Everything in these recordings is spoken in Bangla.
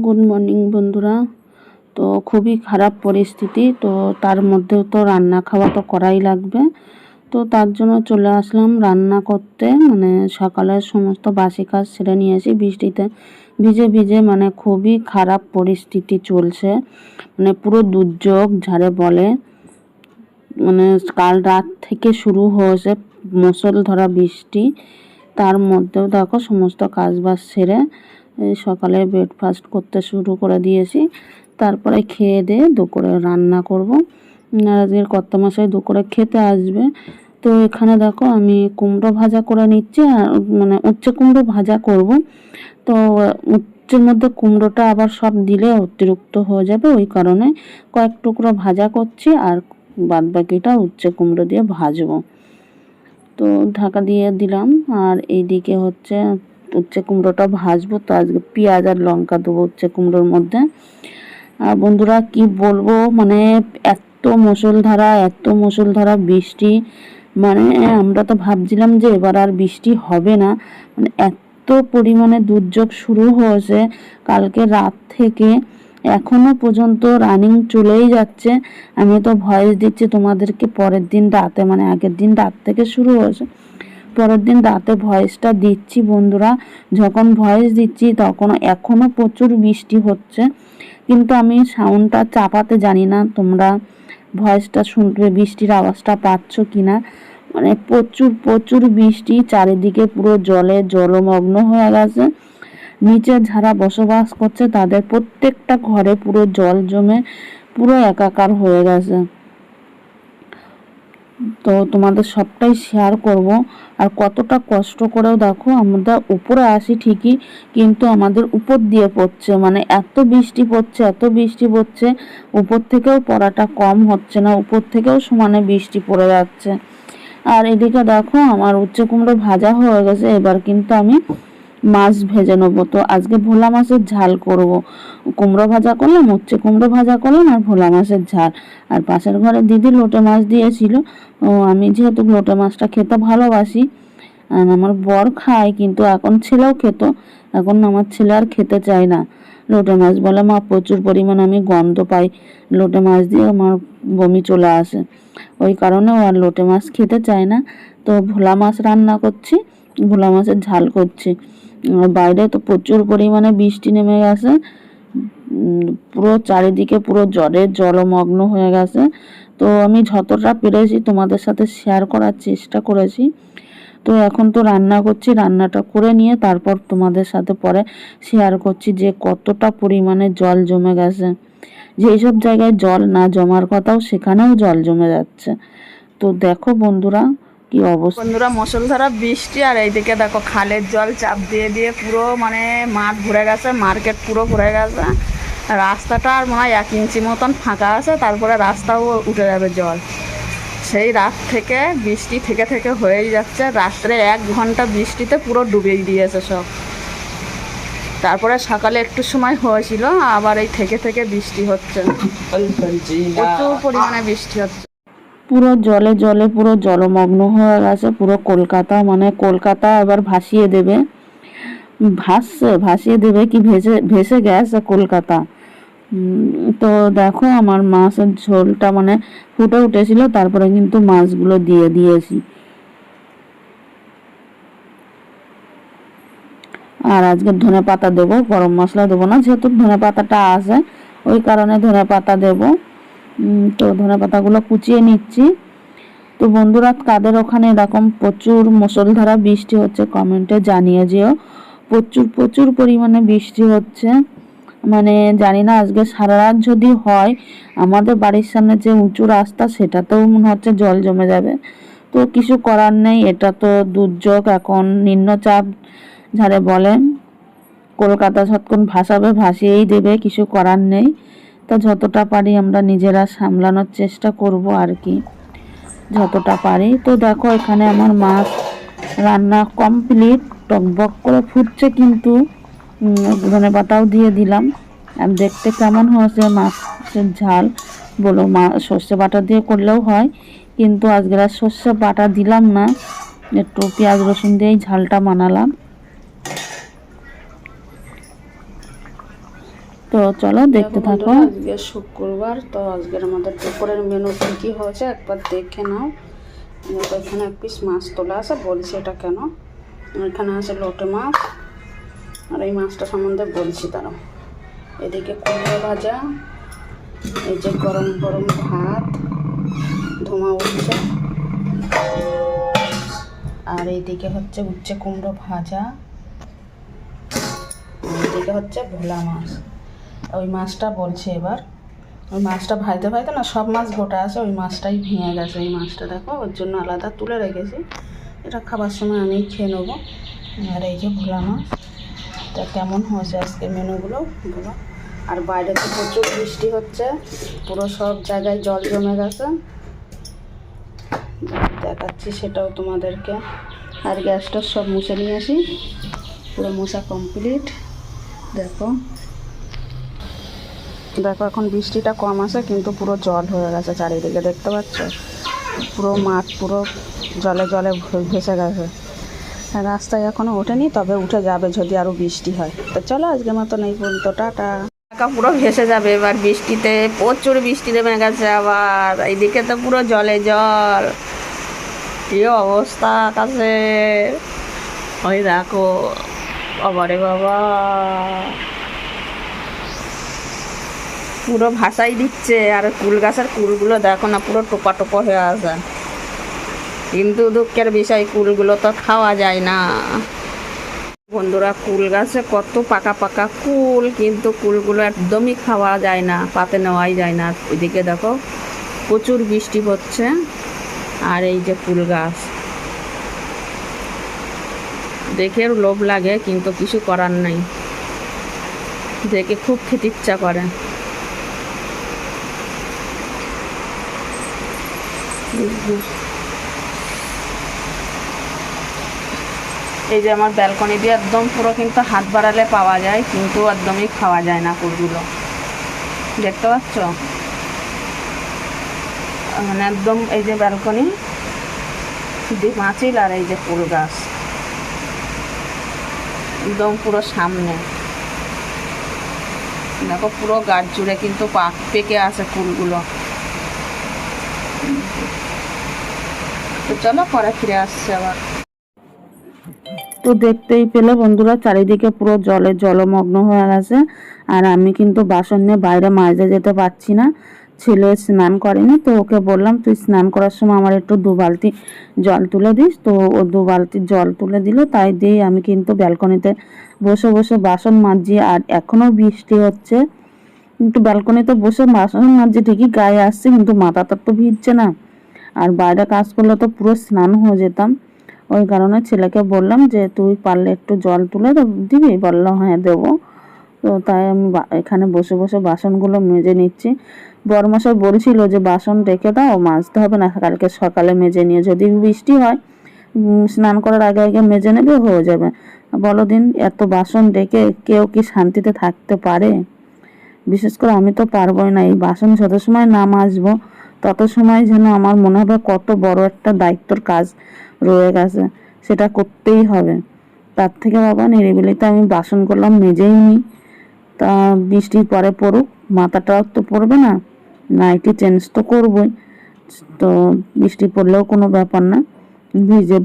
গুড মর্নিং বন্ধুরা। তো খুবই খারাপ পরিস্থিতি, তো তার মধ্যেও তো রান্না খাওয়া তো করাই লাগবে। তো তার জন্য চলে আসলাম রান্না করতে। মানে সকালের সমস্ত বাসি কাজ সেরে নিয়েছি। বৃষ্টিতে ভিজে ভিজে মানে খুবই খারাপ পরিস্থিতি চলছে, মানে পুরো দুর্যোগ ঝাড়ে বলে। মানে কাল রাত থেকে শুরু হয়েছে মুষলধারে বৃষ্টি, তার মধ্যেও দেখো সমস্ত কাজ বাজ সেরে সকালে ব্রেকফাস্ট করতে শুরু করে দিয়েছি। তারপরে খেয়ে দিয়ে দুপুরে রান্না করব। আজকের কর্তামশাই দুপুরে খেতে আসবে। তো এখানে দেখো আমি কুমড়ো ভাজা করে নিচ্ছি, আর মানে উচ্ছে কুমড়ো ভাজা করব। তো উচ্ছের মধ্যে কুমড়োটা আবার সব দিলে অতিরিক্ত হয়ে যাবে, ওই কারণে কয়েক টুকরো ভাজা করছি, আর বাদ বাকিটা উচ্ছে কুমড়ো দিয়ে ভাজবো। তো ঢাকা দিয়ে দিলাম, আর এইদিকে হচ্ছে উচ্ছে কুমড়োটা ভাজবো। তো আজকে পেঁয়াজ আর লঙ্কা দেবো উচ্ছে কুমড়োর মধ্যে। আর বন্ধুরা কি বলবো, মানে এত মুষলধারা বৃষ্টি, মানে আমরা তো ভাবছিলাম যে এবার আর বৃষ্টি হবে না। মানে এত পরিমাণে দুর্যোগ শুরু হয়েছে কালকে রাত থেকে, এখনো পর্যন্ত রানিং চলেই যাচ্ছে। আমি তো ভয়েস দিচ্ছি তোমাদেরকে পরের দিন রাতে, মানে আগের দিন রাত থেকে শুরু হয়েছে, পরের দিন রাতে ভয়েসটা দিচ্ছি বন্ধুরা। যখন ভয়েস দিচ্ছি তখন এখনো প্রচুর বৃষ্টি হচ্ছে, কিন্তু আমি সাউন্ডটা চাপাতে জানি না। তোমরা ভয়েসটা শুনবে, বৃষ্টির আওয়াজটা পাচ্ছ কিনা। মানে প্রচুর বৃষ্টি, চারিদিকে পুরো জলমগ্ন হয়ে গেছে। নিচে যারা বসবাস করছে তাদের প্রত্যেকটা ঘরে পুরো জল জমে পুরো একাকার হয়ে গেছে। তো তোমাদের সবটাই শেয়ার করব। আর কতটা কষ্ট করেও দেখো আমরা উপরে আসি ঠিকই, কিন্তু আমাদের উপর দিয়ে পড়ছে, মানে এত বৃষ্টি পড়ছে, উপর থেকেও পড়াটা কম হচ্ছে না, উপর থেকেও সমানে বৃষ্টি পড়ে যাচ্ছে। আর এদিকে দেখো আমার উচ্ছে কুমড়ো ভাজা হয়ে গেছে, এবার কিন্তু আমি মাছ ভেজে নেবো। তো আজকে ভোলা মাছের ঝাল করব। কুমড়ো ভাজা করলাম, উচ্ছে কুমড়ো ভাজা করলাম, আর ভোলা মাছের ঝাল। আর পাশের ঘরে দিদি লোটে মাছ দিয়েছিল। আমি যেহেতু লোটে মাছটা খেতে ভালোবাসি, আর আমার বর খায়, কিন্তু এখন ছেলেও খেত, এখন আমার ছেলে আর খেতে চায় না লোটে মাছ। বলে মা প্রচুর পরিমাণে আমি গন্ধ পাই লোটে মাছ দিয়ে, আমার বমি চলে আসে, ওই কারণে ও আর লোটে মাছ খেতে চায় না। তো ভোলা মাছ রান্না করছি, ভোলা মাছের ঝাল করছি। বাইরে তো প্রচুর পরিমাণে বৃষ্টি নেমে গেছে, পুরো চারিদিকে পুরো জলমগ্ন হয়ে গেছে। তো আমি যতটা পেরেছি তোমাদের সাথে শেয়ার করার চেষ্টা করেছি। তো এখন তো রান্না করছি, রান্নাটা করে নিয়ে তারপর তোমাদের সাথে পরে শেয়ার করছি যে কতটা পরিমাণে জল জমে গেছে। যেসব জায়গায় জল না জমার কথাও সেখানেও জল জমে যাচ্ছে। তো দেখো বন্ধুরা কি অবস্থা। বন্ধুরা মুষলধারা বৃষ্টি, আর এইদিকে দেখো খালের জল চাপ দিয়ে দিয়ে পুরো মানে মাঠ ভরে গেছে, মার্কেট পুরো ভরে গেছে। রাস্তাটা আর মনে হয় 1 ইঞ্চি মতন ফাঁকা আছে, তারপরে রাস্তাও উঠে যাবে জল। সেই রাত থেকে বৃষ্টি থেকে থেকে হয়েই যাচ্ছে, রাত্রে 1 ঘন্টা বৃষ্টিতে পুরো ডুবেই দিয়েছে সব। তারপরে সকালে একটু সময় হয়েছিল, আবার এই থেকে থেকে বৃষ্টি হচ্ছে, প্রচুর পরিমাণে বৃষ্টি হচ্ছে। পুরো জলে পুরো জলমগ্ন হয়ে গেছে পুরো কলকাতা, মানে কলকাতা এবার ভাসিয়ে দেবে কি ভেসে গেছে কলকাতা। তো দেখো আমার মাছের ঝোলটা মানে ফুটে উঠেছিল, তারপরে কিন্তু মাছগুলো দিয়ে দিয়েছি। আর আজকে ধনে পাতা দেবো, গরম মশলা দেবো না, যেহেতু ধনে পাতাটা আছে ওই কারণে ধনে পাতা দেবো। তো ধনে পাতাগুলো কুচিয়ে নিচ্ছি। তো বন্ধুরা কাদের ওখানে এরকম প্রচুর মুষলধারা বৃষ্টি হচ্ছে কমেন্টে জানিয়ে যেও। প্রচুর পরিমাণে বৃষ্টি হচ্ছে, মানে জানি না আজকে সারা রাত যদি হয়, আমাদের বাড়ির সামনে যে উঁচু রাস্তা সেটাতেও মনে হচ্ছে জল জমে যাবে। তো কিছু করার নেই, এটা তো দুর্যোগ, এখন নিম্নচাপ যারে বলেন, কলকাতা যতক্ষণ ভাসিয়েই দেবে, কিছু করার নেই। তো যতটা পারি আমরা নিজেরা সামলানোর চেষ্টা করব আর কি, যতটা পারি। তো দেখো এখানে আমার মাছ রান্না কমপ্লিট, টকবক করে ফুটছে, কিন্তু ধনে পাতাও দিয়ে দিলাম। আর দেখতে কেমন হয়েছে মাছের ঝাল বলো, সর্ষে বাটা দিয়ে করলেও হয়, কিন্তু আজকে আর সর্ষে বাটা দিলাম না, একটু পেঁয়াজ রসুন দিয়েই ঝালটা বানালাম। তো চলো দেখতে থাকো। আজকে শুক্রবার, তো আজকের আমাদের দুপুরের মেনু কি হয়েছে একবার দেখে নাও। তো এখানে এক পিস মাছ তোলা আছে, বলছি এটা কেন। এখানে আছে লোটে মাছ, আর এই মাছটা সম্বন্ধে বলছি তারাও। এদিকে কুমড়ো ভাজা, এই যে গরম গরম ভাত ধোঁয়া উঠছে, আর এইদিকে হচ্ছে উচ্ছে কুমড়ো ভাজা, এইদিকে হচ্ছে ভোলা মাছ। ওই মাছটা বলছে এবার, ওই মাছটা ভাইতে ভাইতে না সব মাছ গোটা আছে, ওই মাছটাই ভেঙে গেছে। এই মাছটা দেখো, ওর জন্য আলাদা তুলে রেখেছি, এটা খাবার সময় আমি খেয়ে নেবো। আর এই যে ভোলা মাছ। তা কেমন হয়েছে আজকে মেনুগুলো বলো। আর বাইরে তো প্রচুর বৃষ্টি হচ্ছে, পুরো সব জায়গায় জল জমে গেছে, দেখাচ্ছি সেটাও তোমাদেরকে। আর গ্যাসটা সব মুছে নিয়ে আসি, পুরো মোছা কমপ্লিট। দেখো দেখো এখন বৃষ্টিটা কম আছে, কিন্তু পুরো জল হয়ে গেছে চারিদিকে, দেখতে পাচ্ছ পুরো মাঠ পুরো জলে জলে ভেসে গেছে। রাস্তায় এখনো ওঠেনি, তবে উঠে যাবে যদি আরও বৃষ্টি হয়। তো চলো আজকের মতো নেই পর্যন্ত, টাটা। এলাকা পুরো ভেসে যাবে এবার বৃষ্টিতে, প্রচুর বৃষ্টি নেমে গেছে আবার। এইদিকে তো পুরো জলে জল, কি অবস্থা আকাশে, ওই দেখো বাবারে বাবা, পুরো ভাসাই দিচ্ছে। আর কুল গাছের কুলগুলো দেখো না, পুরো টোপা টোপা হয়ে আছে। কিন্তু দুঃখের বিষয়, কুলগুলো তো খাওয়া যায় না বন্ধুরা। কুল গাছে কত পাকা পাকা কুল, কিন্তু কুলগুলো একদমই খাওয়া যায় না, পাতে নেওয়াই যায় না। ওইদিকে দেখো প্রচুর বৃষ্টি হচ্ছে, আর এই যে কুল গাছ দেখে লোভ লাগে, কিন্তু কিছু করার নাই, দেখে খুব খেতে ইচ্ছা করে। এই যে আমার ব্যালকনি দিয়ে একদম পুরো কিন্তু হাত বাড়ালে পাওয়া যায়, কিন্তু একদমই খাওয়া যায় না কুলগুলো, দেখতে পাচ্ছ মানে একদম। এই যে ব্যালকনি মাছিল, আর এই যে কুল গাছ একদম পুরো সামনে, দেখো পুরো গাছ জুড়ে কিন্তু পেকে আছে কুলগুলো। তো চলো পরে ফিরে আসছে আবার। তো দেখতেই পেলে বন্ধুরা, চারিদিকে পুরো জলে জলমগ্ন হয়ে গেছে। আর আমি কিন্তু বাসন নিয়ে বাইরে মাজতে যেতে পারছি না, ছেলে স্নান করেনি, তো ওকে বললাম তুই স্নান করার সময় আমার একটু 2 বালতি জল তুলে দিস। তো ও 2 বালতি জল তুলে দিল, তাই দিয়েই আমি কিন্তু ব্যালকনিতে বসে বসে বাসন মাজছি। আর এখনও বৃষ্টি হচ্ছে, কিন্তু ব্যালকনিতে বসে বাসন মাজছি ঠিকই, গায়ে আসছে কিন্তু মাথাটা তো ভিজছে না। আর বাইরে কাজ করলে তো পুরো স্নান হয়ে যেতাম। ওই কারণে ছেলেকে বললাম যে তুই পারলে একটু জল তুলে দিবি, বললো হ্যাঁ দেবো। তো তাই আমি এখানে বসে বসে বাসনগুলো মেজে নিচ্ছি। বড়মশাই বলছিল যে বাসন রেখে দাও, মাজতে হবে না, কালকে সকালে মেজে নিয়ে, যদি বৃষ্টি হয় স্নান করার আগে আগে মেজে নেবে, হয়ে যাবে। বলো দিন, এত বাসন রেখে কেউ কি শান্তিতে থাকতে পারে? বিশেষ করে আমি তো পারবোই না। এই বাসন যত সময় না মাজবো তত সময় যেন আমার মনে হবে কত বড় একটা দায়িত্বর কাজ রয়ে গেছে, সেটা করতেই হবে। তার থেকে বাবা নিরিবিলিতে আমি বাসন করলাম, মেজেই নিই। তা বৃষ্টির পরে পড়ুক, মাথাটাও তো পড়বে না, নাইটি চেঞ্জ তো করবই। তো বৃষ্টি পড়লেও কোনো ব্যাপার না,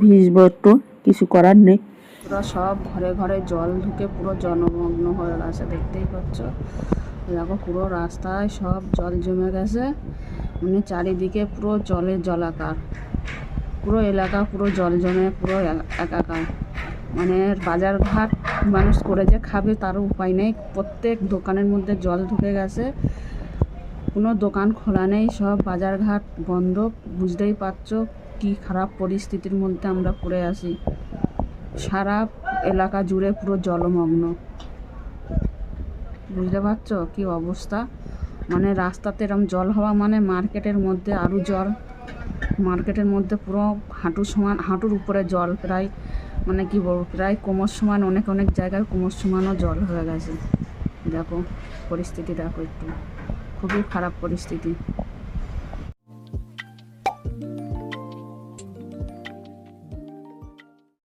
ভিজবো একটু, কিছু করার নেই। পুরো সব ঘরে ঘরে জল ঢুকে পুরো জলমগ্ন হয়ে গেছে, দেখতেই পাচ্ছ। দেখো পুরো রাস্তায় সব জল জমে গেছে, মানে চারিদিকে পুরো জলের জলাকার, পুরো এলাকা পুরো জল জমে পুরো একাকার। মানে বাজারঘাট মানুষ করে যে খাবে তারও উপায় নেই, প্রত্যেক দোকানের মধ্যে জল ঢুকে গেছে, কোনো দোকান খোলা নেই, সব বাজারঘাট বন্ধ। বুঝতেই পারছো কি খারাপ পরিস্থিতির মধ্যে আমরা পড়ে আছি, সারা এলাকা জুড়ে পুরো জলমগ্ন। বুঝতে পারছো কি অবস্থা, মানে রাস্তাতে এরকম জল হওয়া মানে মার্কেটের মধ্যে আরও জল, মার্কেটের মধ্যে পুরো হাঁটু সমান, হাঁটুর উপরে জল, প্রায় মানে কি বলবো, প্রায় কোমর সমান, অনেক অনেক জায়গায় কোমর সমানও জল হয়ে গেছে। দেখো পরিস্থিতি, দেখো একটু, খুবই খারাপ পরিস্থিতি।